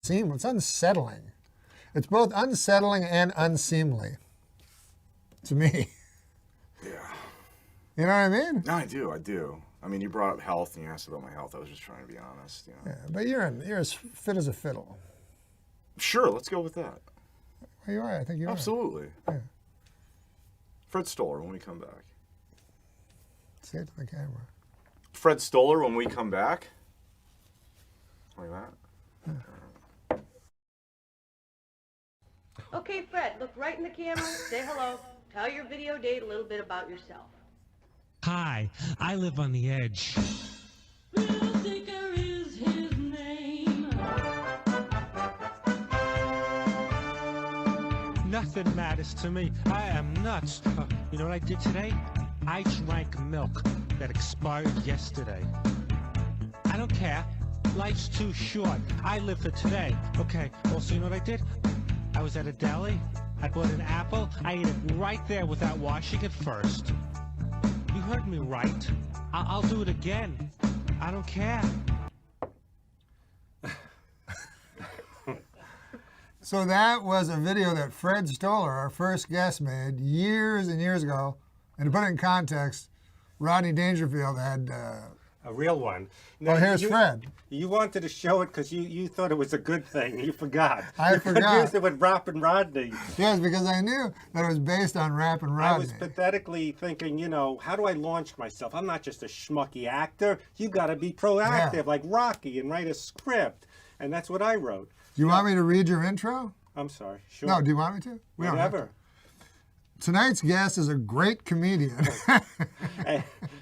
unseemly. It's unsettling. It's both unsettling and unseemly to me. Yeah. You know what I mean? No, I do. I mean, you brought up health and you asked about my health. I was just trying to be honest. You know? Yeah, but you're as fit as a fiddle. Sure, let's go with that. Well, you are. I think you are. Absolutely. Yeah. Fred Stoller when we come back. Say it to the camera. Fred Stoller when we come back. Like that. Yeah. Okay, Fred, look right in the camera, say hello, tell your video date a little bit about yourself. Hi, I live on the edge. Is his name. Nothing matters to me. I am nuts. You know what I did today? I drank milk that expired yesterday. I don't care. Life's too short. I live for today. Okay, also, you know what I did? I was at a deli. I bought an apple. I ate it right there without washing it first. You heard me right. I'll do it again. I don't care. So that was a video that Fred Stoller, our first guest, made years and years ago. And to put it in context, Rodney Dangerfield had... a real one. Now, here's Fred. You wanted to show it because you thought it was a good thing. You forgot. I you forgot. confused it with Rappin' Rodney. Yes, because I knew that it was based on Rappin' Rodney. I was pathetically thinking, you know, how do I launch myself? I'm not just a schmucky actor. You got to be proactive, like Rocky, and write a script. And that's what I wrote. Do you want me to read your intro? I'm sorry. Sure. No, do you want me to? We don't have Whatever. to. Tonight's guest is a great comedian.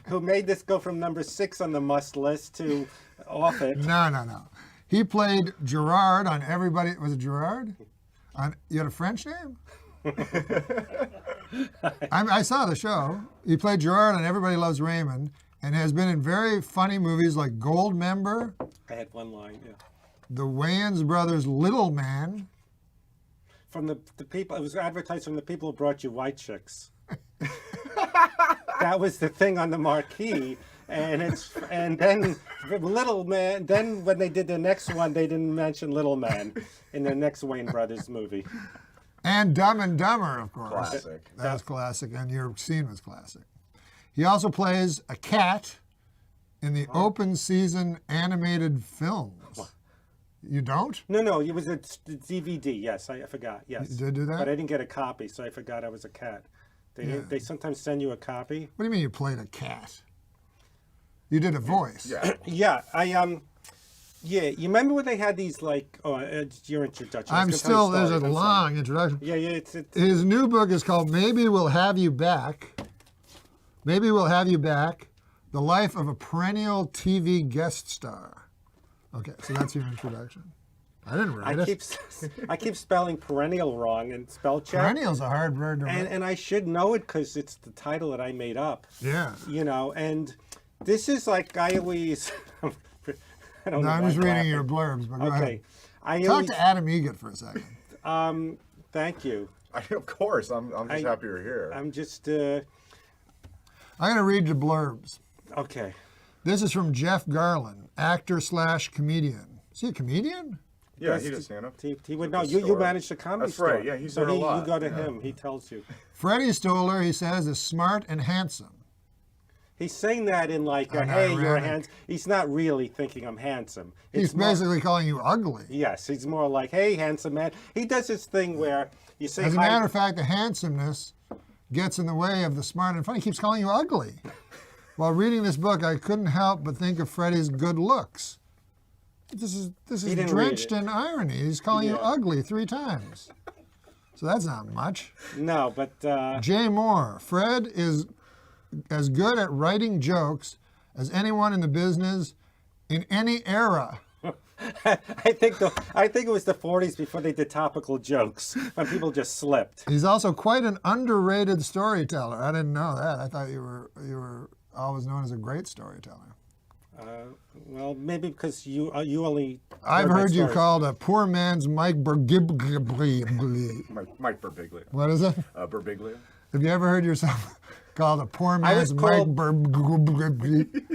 Who made this go from number 6 on the must list to off it. No. He played Gerard on Everybody. Was it Gerard? You had a French name? I saw the show. He played Gerard on Everybody Loves Raymond and has been in very funny movies like Goldmember. I had one line, yeah. The Wayans Brothers' Little Man. From the people, it was advertised from the people who brought you white chicks. That was the thing on the marquee, and then Little Man. Then when they did the next one, they didn't mention Little Man in the next Wayne Brothers movie. And Dumb and Dumber, of course. Classic. That's classic, and your scene was classic. He also plays a cat in the open season animated films. What? You don't? No, it was a DVD. Yes, I forgot. Yes, You did do that? but I didn't get a copy, so I forgot I was a cat. They sometimes send you a copy. What do you mean you played a cat? You did a voice. Yeah. Yeah, yeah. You remember when they had these like? Oh, it's your introduction. I I'm was gonna tell still, you there's a stories, I'm long sorry. introduction. Yeah, it's His new book is called Maybe We'll Have You Back. Maybe We'll Have You Back, The Life of a Perennial TV Guest Star. Okay, so that's your introduction. I didn't write it. I keep spelling perennial wrong and spell check. Perennial's a hard word to write. And I should know it because it's the title that I made up. Yeah. You know, and this is like I always. I don't know. I'm why just I'm reading laughing. your blurbs, but go Okay. ahead. Talk to Adam Egget for a second. Thank you. Of course, I'm just happy you're here. I'm just. I'm going to read the blurbs. Okay. This is from Jeff Garland, actor/comedian. Is he a comedian? Yeah, he does stand up. He would know. You manage the comedy store. That's right. Yeah, he's so there a lot. You go to him. He tells you. Freddie Stoller, he says, is smart and handsome. He's saying that in like, hey, you're handsome. He's not really thinking I'm handsome. He's basically calling you ugly. Yes, he's more like, hey, handsome man. He does this thing where you say, As a matter of fact, the handsomeness gets in the way of the smart and funny. He keeps calling you ugly. While reading this book, I couldn't help but think of Freddie's good looks. This is drenched in irony. He's calling you ugly 3 times. So that's not much. No, but... Jay Moore, Fred is as good at writing jokes as anyone in the business in any era. I think it was the 40s before they did topical jokes, when people just slipped. He's also quite an underrated storyteller. I didn't know that. I thought you were always known as a great storyteller. Well, maybe because you only... I've heard you called a poor man's Mike Birbiglia. Mike Birbiglia. What is it? Birbiglia. Have you ever heard yourself called a poor I was man's called-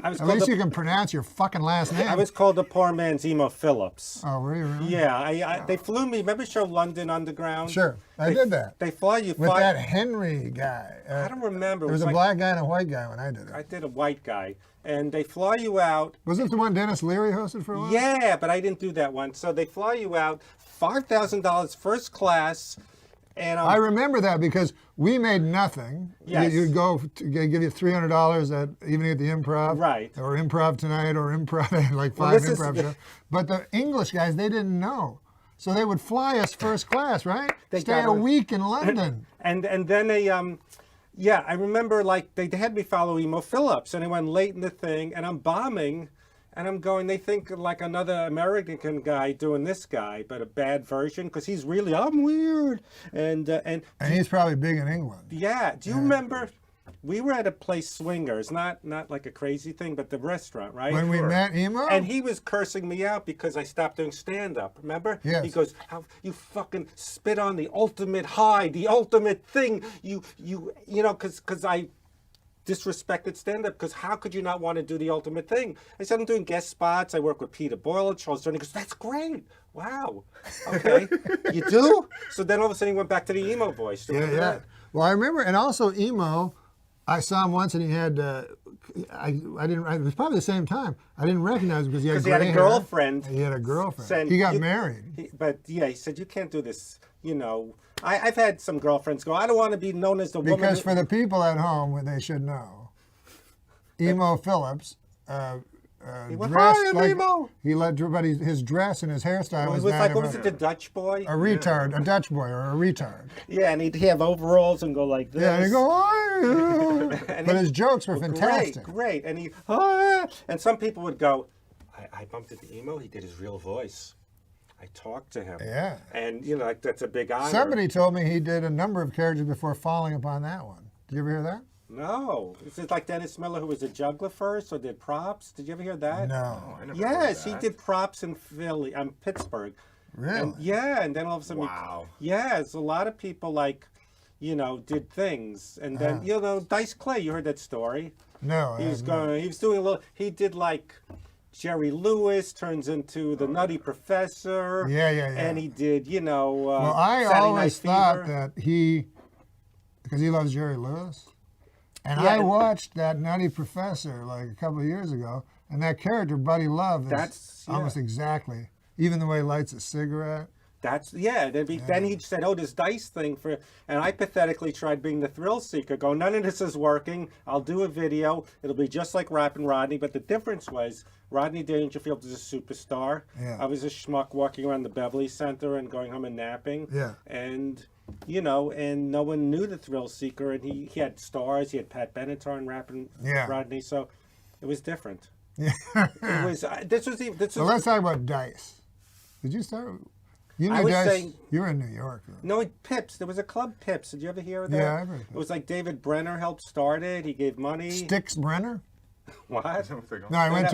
At least you can pronounce your fucking last name. I was called the poor man's Emo Phillips. Oh, were you really? Yeah, they flew me. Remember the show London Underground? Sure, I did that. They fly you. With that Henry guy. I don't remember. There was a like- black guy and a white guy when I did it. I did a white guy, and they fly you out. Wasn't it the one Dennis Leary hosted for a while? Yeah, but I didn't do that one. So they fly you out, $5,000 first class, and I remember that because we made nothing. Yes. You'd go to give you $300 at evening at the Improv, Right. Or Improv Tonight, or Improv like Well, five this is- improv shows. But the English guys, they didn't know, so they would fly us first class, right? They Stay got a us. week in London. and then they yeah, I remember like they had me follow Emo Phillips, and I went late in the thing, and I'm bombing, and I'm going. They think like another American guy doing this guy, but a bad version because he's really I'm weird, and And he's probably big in England. yeah. Do you remember? We were at a place Swingers, not like a crazy thing, but the restaurant, right? When we met Emo? And he was cursing me out because I stopped doing stand-up, remember? Yes. He goes, "How you fucking spit on the ultimate high, the ultimate thing, you know, because I disrespected stand-up, because how could you not want to do the ultimate thing?" I said, "I'm doing guest spots, I work with Peter Boyle and Charles Stern." He goes, "That's great, wow, okay, you do?" So then all of a sudden he went back to the emo voice. Do you Yeah, remember yeah. that? Well, I remember, and also Emo, I saw him once, and he had, I didn't. It was probably the same time. I didn't recognize him because he had Because he had gray a hair. girlfriend. He had a girlfriend. Said, he got "You-" married. But yeah, he said, "You can't do this, you know." I've had some girlfriends go, "I don't want to be known as the woman." Because who-" for the people at home, they should know, Emo Phillips He went, dressed "Hi, I'm like Emo." he let everybody. His dress and his hairstyle It was was that like, of what was it, the Dutch boy? a retard, a Dutch boy, or a retard. Yeah, and he'd have overalls and go like this. Yeah, and he go, "Oh, yeah." But his jokes were fantastic. Great. And he, "Ah," and some people would go, I bumped into Emo, he did his real voice. I talked to him. Yeah. And, you know, like, that's a big honor. Somebody told me he did a number of characters before falling upon that one. Did you ever hear that? No. Is it like Dennis Miller, who was a juggler first, or did props? Did you ever hear that? No. I never heard Yes, he that. did props in Philly, Pittsburgh. Really? And, yeah, and then all of a sudden, Wow. yes, a lot of people like, you know, did things, and then you know, Dice Clay. You heard that story? No. He was going. He was doing a little. He did like Jerry Lewis turns into the Nutty Professor. Yeah. And he did, you know. Well, I Saturday always Night thought Fever. that because he loves Jerry Lewis, and Yeah, I and- watched that Nutty Professor like a couple of years ago, and that character Buddy Love is That's- yeah. almost exactly, even the way he lights a cigarette. That's yeah. Then he said, "Oh, this Dice thing for," and I pathetically tried being the thrill seeker. Go, none of this is working. I'll do a video. It'll be just like Rappin' Rodney, but the difference was Rodney Dangerfield is a superstar. Yeah. I was a schmuck walking around the Beverly Center and going home and napping. Yeah. And you know, and no one knew the thrill seeker, and he had stars. He had Pat Benatar and Rappin' Yeah. Rodney, so it was different. Yeah. It was this was So let's talk about Dice. Did you start? You knew I was Dice. saying- You were in New York. Though. No, Pips. There was a club Pips. Did you ever hear of that? Yeah, I've heard of It was like David Brenner helped start it. He gave money. Styx Brenner. What? No, I went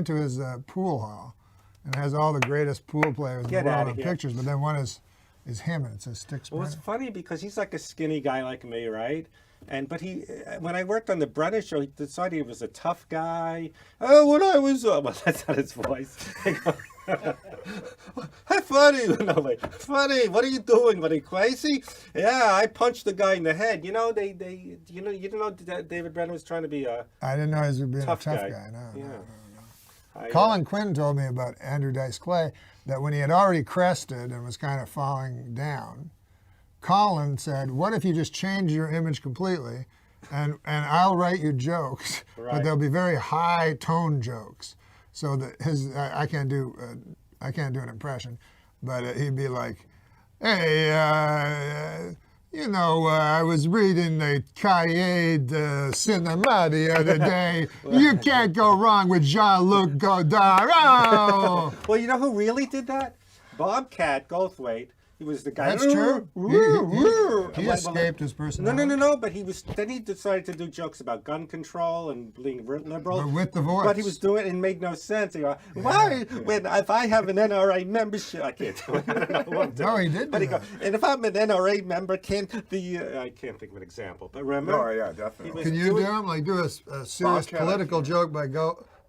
to his pool hall, and it has all the greatest pool players in Get the world outta in here. pictures. But then one is him, and it says Styx Well, Brenner. it's funny because he's like a skinny guy like me, right? But he, when I worked on the Brenner show, he decided he was a tough guy. Oh, when I was, well, that's not his voice. Hey, funny, no, like, funny. What are you doing? What are you crazy? Yeah, I punched the guy in the head. You know, you didn't know that David Brenner was trying to be a I didn't know he was being tough a tough guy. guy. No, Yeah. no. Colin Quinn told me about Andrew Dice Clay that when he had already crested and was kind of falling down, Colin said, "What if you just change your image completely, and I'll write you jokes, but Right. they'll be very high tone jokes." So that I can't do an impression, but he'd be like, "Hey, I was reading the Cahiers de Cinema the other day. You can't go wrong with Jean-Luc Godard." Oh! Well, you know who really did that? Bobcat Goldthwait He was the guy. That's true. He escaped his personality. No. But then he decided to do jokes about gun control and being liberal. But with the voice. But he was doing it and made no sense. He goes, why? If I have an NRA membership, I can't do it. I don't know what I'm doing. No, he did. But he goes, and if I'm an NRA member, I can't think of an example. But remember? Oh yeah, definitely. Can you do him? Like do a serious Bobcat, political joke by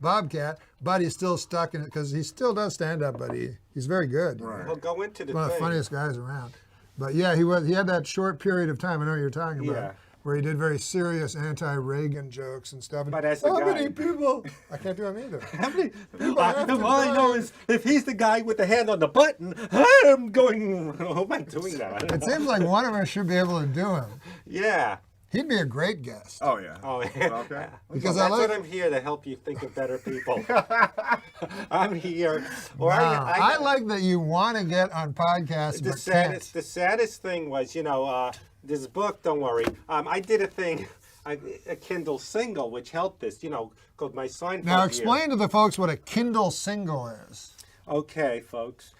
Bobcat, but he's still stuck in it because he still does stand up, but he's very good. Right. Well, go into the One of the thing. funniest guys around. But yeah, he had that short period of time, I know what you're talking about, Yeah. where he did very serious anti-Reagan jokes and stuff. And, But as the how guy- many people? I can't do him either. How many people have to all I know die. is if he's the guy with the hand on the button, I'm going. How am I doing that? I don't It know. seems like one of us should be able to do him. Yeah. He'd be a great guest. Oh yeah. Oh, yeah. Okay. Because Well, I that's like. what I'm here to help you think of better people. I'm here. Or Wow. I like that you want to get on podcasts, the but saddest. can't. The saddest thing was, this book. Don't worry. I did a thing, a Kindle single, which helped this. Called my Seinfeld. Now Year. explain to the folks what a Kindle single is. Okay, folks.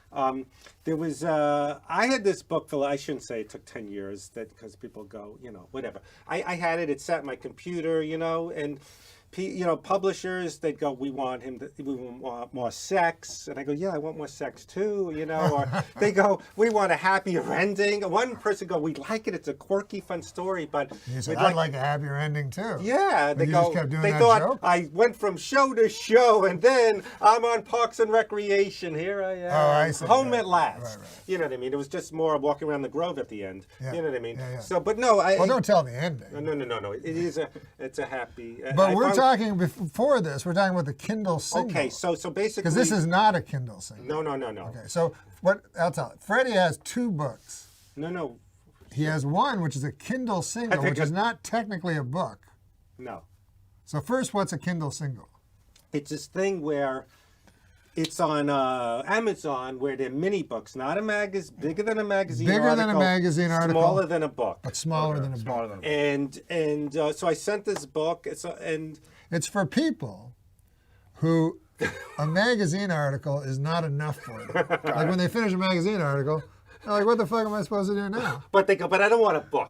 There was I had this book for, I shouldn't say it took 10 years because people go, whatever. I had it. It sat in my computer, and publishers, they'd go, we want more sex, and I go, yeah, I want more sex too, or they go, we want a happier ending. One person go, we like it. It's a quirky, fun story, but You said, we'd I'd like a happier ending too. yeah, they you go. just kept doing They that thought joke? I went from show to show, and then I'm on Parks and Recreation. Here I am. Oh, I see. Home Right. at last. Right. You know what I mean? It was just more walking around the Grove at the end. Yeah. You know what I mean? Yeah. So, but no, Well, don't tell the ending. no. It's a happy. But I we're found- talking before this. We're talking about the Kindle single. Okay, so basically. because this is not a Kindle single. No. Okay, so what? I'll tell it. Freddie has 2 books. No. He has one which is a Kindle single, think which is it- not technically a book. No. So first, what's a Kindle single? It's this thing where it's on Amazon where they're mini books, not a magazine, bigger than a magazine Bigger article, than a magazine article. smaller than a book. But smaller than a book. Smaller than a book. And so I sent this book. It's for people who a magazine article is not enough for them. Like when they finish a magazine article, they're like, what the fuck am I supposed to do now? But they go, but I don't want a book.